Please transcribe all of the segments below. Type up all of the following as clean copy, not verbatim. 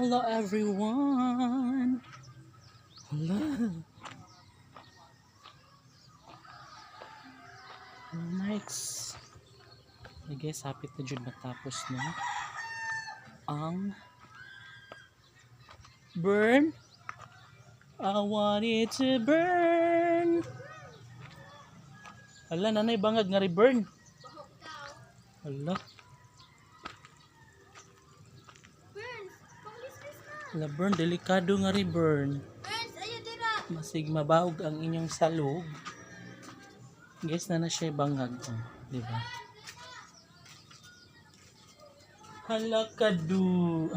Hello everyone! Hello! Next! I guess hapit na dyan matapos na ang burn. I want it to burn. Hala, nanay bangag nga burn. Hala. Hala, burn. Delikado nga burn. Masig mabahog ang inyong salog. Guess na siya bangag. Oh, diba? Hala kadu.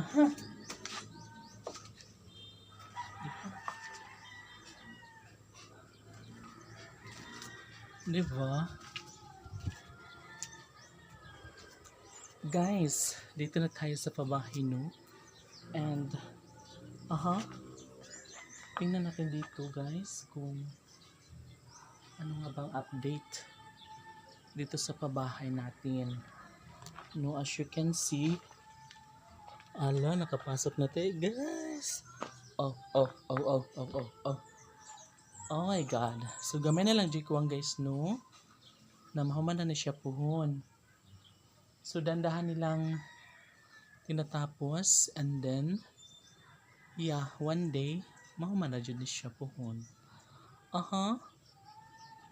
Diba? Guys, dito na tayo sa pabahay, no? And, tingnan natin dito, guys, kung ano nga bang update dito sa pabahay natin. No, as you can see, ala, nakapasok na tayo, guys. Oh my God. So, gamay na lang jikuang, guys, no? Na mahuman na siya puhon. So, dandahan nilang tinatapos, and then, yeah, one day, mahuman na dyan siya puhon.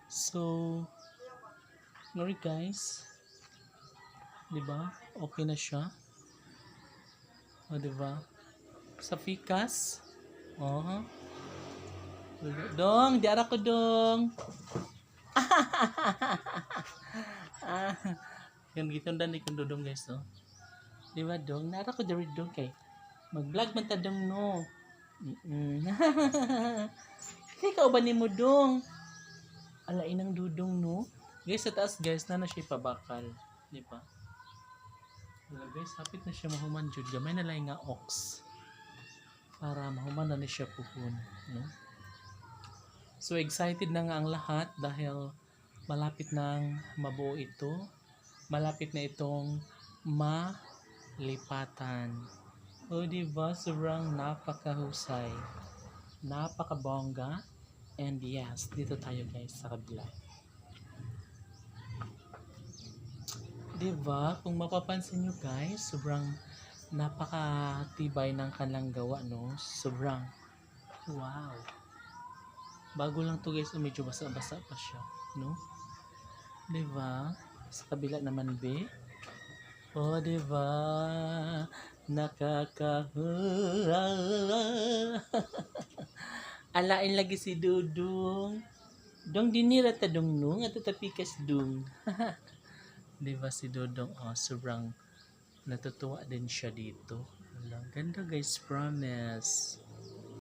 So, sorry guys. Diba? Okay na siya. O, diba? Sa pikas. Dong, diara ko dong. Yan gitundan ni kong dodong guys, no? Diba dong? Nara ko dari dong kay mag-vlog man ta dong, no? Ikaw ba ni mo dong? Alain ang dudong, no? Guys, sa taas guys, na siya pabakal. Diba? Wala guys, hapit na siya mahuman jud. Gamay na lang nga ox. Para mahuman na siya puhon, no? So excited na nga ang lahat dahil malapit nang mabuo ito. Malapit na itong malipatan. O diba, sobrang napakahusay. Napakabongga. And yes, dito tayo guys sa kabila. Diba, kung mapapansin nyo guys, sobrang napakatibay ng kanilang gawa, no? Sobrang, wow. Bago lang to guys, medyo basa-basa pa siya, no? Diba? Sa kabila naman, be. O, diba? Nakakahuwa. Alain lagi si Dudong. Dong dinira ta dong nung at tapikas dong. Diba si Dudong? Oh, sobrang natutuwa din siya dito. Alang, ganda guys, promise.